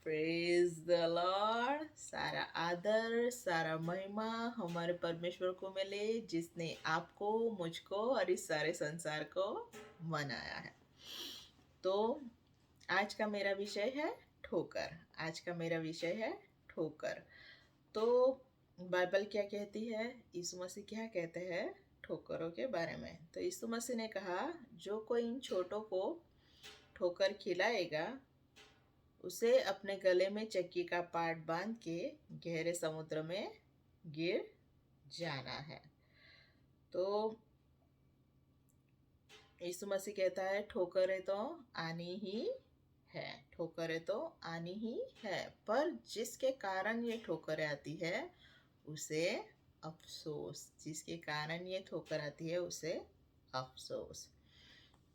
Praise the Lord. सारा आदर सारा महिमा हमारे परमेश्वर को मिले, जिसने आपको, मुझको और इस सारे संसार को बनाया है। तो आज का मेरा विषय है ठोकर। आज का मेरा विषय है ठोकर। तो बाइबल क्या कहती है, यीशु मसीह क्या कहते हैं ठोकरों के बारे में। तो यीशु मसीह ने कहा, जो कोई इन छोटों को ठोकर खिलाएगा उसे अपने गले में चक्की का पाट बांध के गहरे समुद्र में गिर जाना है। तो यीशु मसीह कहता है ठोकरें तो आनी ही है, ठोकरें तो आनी ही है, पर जिसके कारण ये ठोकरें आती है उसे अफसोस। जिसके कारण ये ठोकर आती है उसे अफसोस।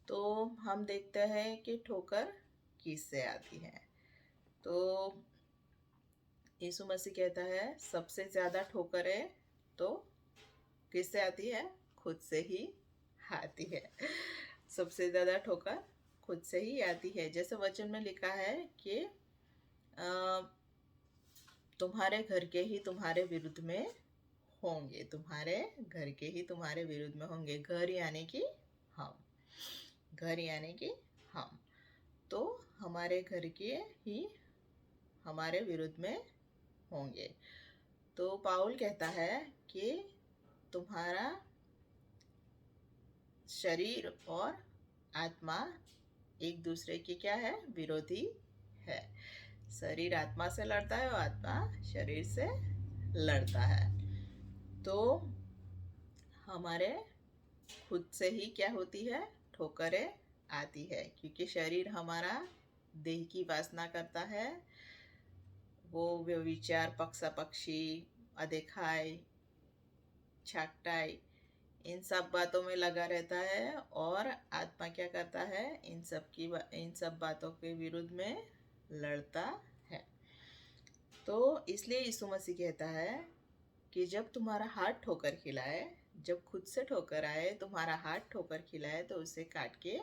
तो हम देखते हैं कि ठोकर किससे आती है। तो यीशु मसीह कहता है सबसे ज़्यादा ठोकरें तो किससे आती है? खुद से ही आती है। सबसे ज़्यादा ठोकर खुद से ही आती है। जैसे वचन में लिखा है कि तुम्हारे घर के ही तुम्हारे विरुद्ध में होंगे, तुम्हारे घर के ही तुम्हारे विरुद्ध में होंगे। घर यानी कि हम, घर यानी कि हम। तो हमारे घर के ही हमारे विरुद्ध में होंगे। तो पाउल कहता है कि तुम्हारा शरीर और आत्मा एक दूसरे की क्या है? विरोधी है। शरीर आत्मा से लड़ता है और आत्मा शरीर से लड़ता है। तो हमारे खुद से ही क्या होती है? ठोकरें आती है, क्योंकि शरीर हमारा देह की वासना करता है। वो व्यभिचार, पक्षापक्षी, अदेखाई, छाकटाई, इन सब बातों में लगा रहता है। और आत्मा क्या करता है? इन सब बातों के विरुद्ध में लड़ता है। तो इसलिए यीशु मसीह कहता है कि जब तुम्हारा हाथ ठोकर खिलाए, जब खुद से ठोकर आए, तुम्हारा हाथ ठोकर खिलाए, तो उसे काट के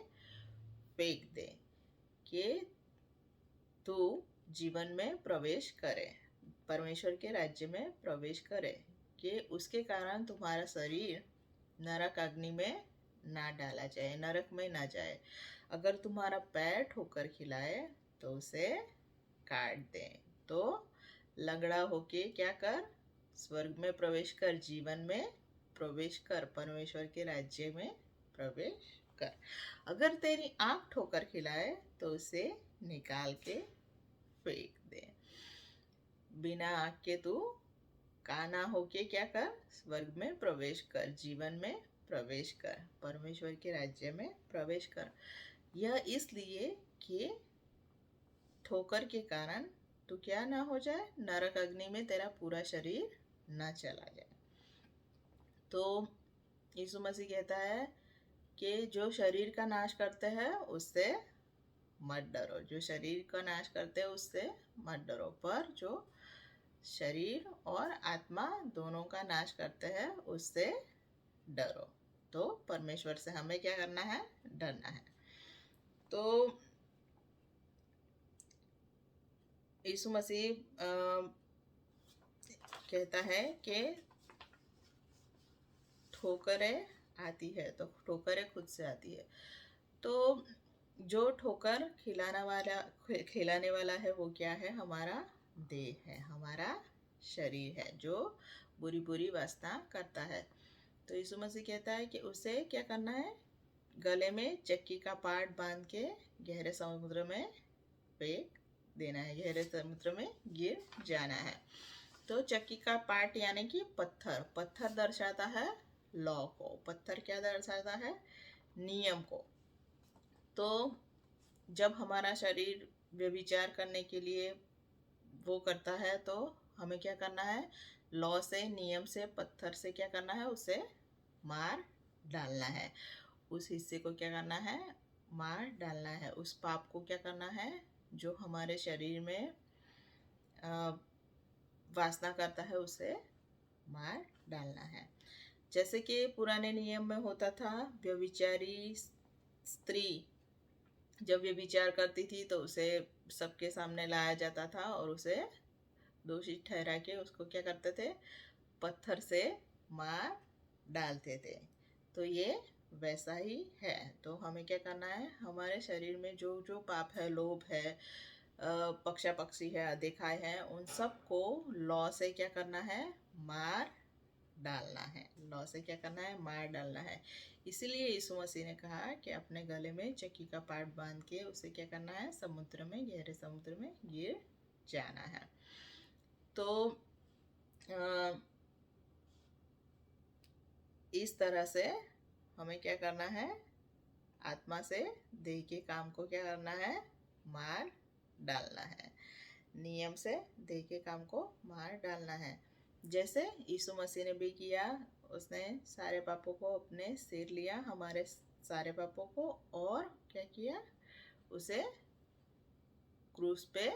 फेंक दे कि तू जीवन में प्रवेश करे, परमेश्वर के राज्य में प्रवेश करे, कि उसके कारण तुम्हारा शरीर नरक अग्नि में ना डाला जाए, नरक में ना जाए। अगर तुम्हारा पैर ठोकर खिलाए तो उसे काट दे। तो लंगड़ा होके क्या कर? स्वर्ग में प्रवेश कर, जीवन में प्रवेश कर, परमेश्वर के राज्य में प्रवेश कर। अगर तेरी आंख ठोकर खिलाए तो उसे निकाल के फेंक दे। बिना आंख के तू काना होके क्या कर? स्वर्ग में प्रवेश कर, जीवन में प्रवेश कर, परमेश्वर के राज्य में प्रवेश कर। यह इसलिए कि ठोकर के कारण तू क्या ना हो जाए? नरक अग्नि में तेरा पूरा शरीर ना चला जाए। तो यीशु मसीह कहता है कि जो शरीर का नाश करते हैं उससे मत डरो, जो शरीर का नाश करते हैं उससे मत डरो, पर जो शरीर और आत्मा दोनों का नाश करते हैं उससे डरो। तो परमेश्वर से हमें क्या करना है? डरना है। तो यीशु मसीह कहता है कि ठोकरें आती है तो ठोकरें खुद से आती है। तो जो ठोकर खिलाने वाला है वो क्या है? हमारा देह है, हमारा शरीर है, जो बुरी बुरी वासना करता है। तो यीशु मसीह कहता है कि उसे क्या करना है? गले में चक्की का पाट बांध के गहरे समुद्र में फेंक देना है, गहरे समुद्र में गिर जाना है। तो चक्की का पाट यानी कि पत्थर, पत्थर दर्शाता है लॉ को। पत्थर क्या दर्शाता है? नियम को। तो जब हमारा शरीर व्यभिचार करने के लिए वो करता है तो हमें क्या करना है? लॉ से, नियम से, पत्थर से क्या करना है? उसे मार डालना है। उस हिस्से को क्या करना है? मार डालना है। उस पाप को क्या करना है? जो हमारे शरीर में वासना करता है उसे मार डालना है। जैसे कि पुराने नियम में होता था, व्यभिचारी स्त्री जब ये विचार करती थी तो उसे सबके सामने लाया जाता था और उसे दोषी ठहरा के उसको क्या करते थे, पत्थर से मार डालते थे। तो ये वैसा ही है। तो हमें क्या करना है, हमारे शरीर में जो जो पाप है, लोभ है, पक्षा पक्षी है, अदेखाय है, उन सब को लॉ से क्या करना है, मार डालना है। लॉ से क्या करना है, मार डालना है। इसीलिए यीशु मसीह ने कहा कि अपने गले में चक्की का पाट बांध के उसे क्या करना है, समुद्र में, गहरे समुद्र में गिर जाना है। तो इस तरह से हमें क्या करना है, आत्मा से देह के काम को क्या करना है, मार डालना है। नियम से देह के काम को मार डालना है। जैसे यीशु मसीह ने भी किया, उसने सारे पापों को अपने सिर लिया, हमारे सारे पापों को, और क्या किया, उसे क्रूस पे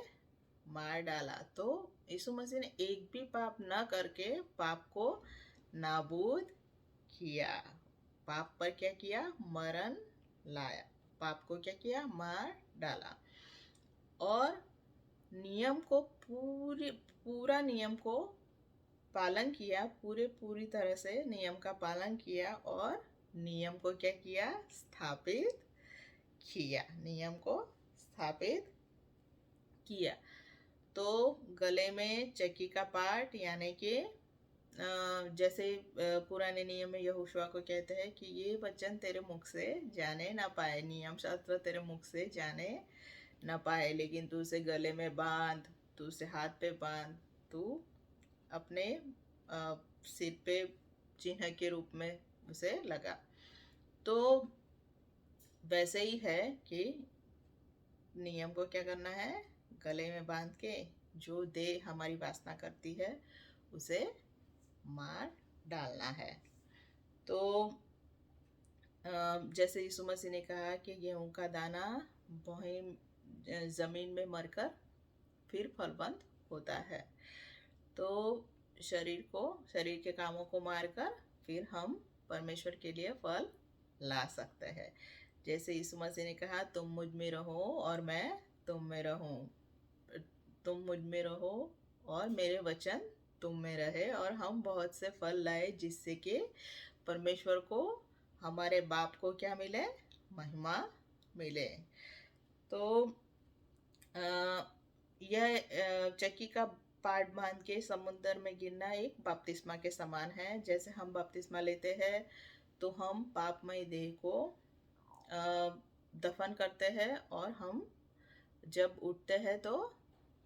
मार डाला। तो यीशु मसीह ने एक भी पाप न करके पाप को नाबूद किया, पाप पर क्या किया, मरण लाया, पाप को क्या किया, मार डाला। और नियम को पूरा नियम को पालन किया, पूरी तरह से नियम का पालन किया और नियम को क्या किया, स्थापित किया, नियम को स्थापित किया। तो गले में चक्की का पाट, यानी कि जैसे पुराने नियम में यहोशुआ को कहते हैं कि ये वचन तेरे मुख से जाने ना पाए, नियम शास्त्र तेरे मुख से जाने ना पाए, लेकिन तू उसे गले में बांध, तू उसे हाथ पे बांध, तू अपने सिर पे चिन्ह के रूप में उसे लगा। तो वैसे ही है कि नियम को क्या करना है, गले में बांध के जो देह हमारी वासना करती है उसे मार डालना है। तो जैसे यीशु मसीह ने कहा कि गेहूं का दाना वहीं जमीन में मरकर फिर फलवंत होता है। तो शरीर के कामों को मारकर फिर हम परमेश्वर के लिए फल ला सकते हैं। जैसे यीशु मसीह ने कहा, तुम मुझ में रहो और मैं तुम में रहूं, तुम मुझ में रहो और मेरे वचन तुम में रहे, और हम बहुत से फल लाए, जिससे कि परमेश्वर को, हमारे बाप को क्या मिले, महिमा मिले। तो यह चक्की का पाट बांध के समुद्र में गिरना एक बपतिस्मा के समान है। जैसे हम बपतिस्मा लेते हैं तो हम पापमय देह को दफन करते हैं, और हम जब उठते हैं तो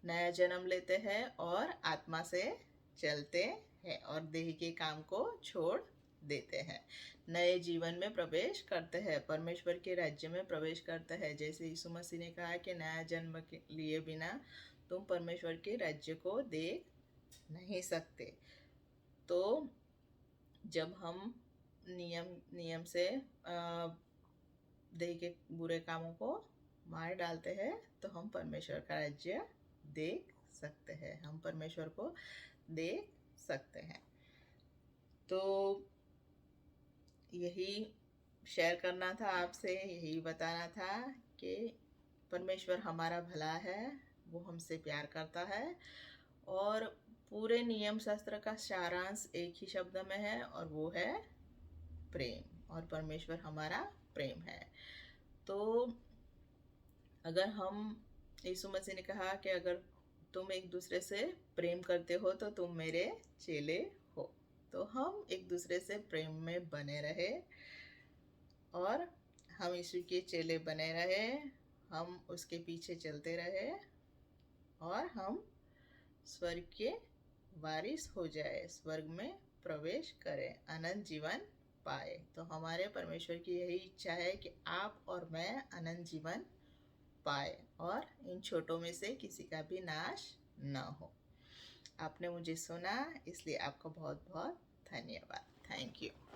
नया जन्म लेते हैं और आत्मा से चलते हैं और देह के काम को छोड़ देते हैं, नए जीवन में प्रवेश करते हैं, परमेश्वर के राज्य में प्रवेश करते हैं। जैसे यीशु मसीह ने कहा कि नया जन्म के लिए बिना तुम परमेश्वर के राज्य को देख नहीं सकते। तो जब हम नियम से देह के बुरे कामों को मार डालते हैं तो हम परमेश्वर का राज्य देख सकते हैं, हम परमेश्वर को देख सकते हैं। तो यही शेयर करना था आपसे, यही बताना था कि परमेश्वर हमारा भला है, वो हमसे प्यार करता है, और पूरे नियम शास्त्र का सारांश एक ही शब्द में है, और वो है प्रेम, और परमेश्वर हमारा प्रेम है। तो अगर हम, यीशु मसीह ने कहा कि अगर तुम एक दूसरे से प्रेम करते हो तो तुम मेरे चेले हो। तो हम एक दूसरे से प्रेम में बने रहे और हम यीशु के चेले बने रहे, हम उसके पीछे चलते रहे, और हम स्वर्ग के वारिस हो जाए, स्वर्ग में प्रवेश करें, अनंत जीवन पाए। तो हमारे परमेश्वर की यही इच्छा है कि आप और मैं अनंत जीवन पाए और इन छोटों में से किसी का भी नाश न हो। आपने मुझे सुना, इसलिए आपका बहुत बहुत धन्यवाद। Thank you.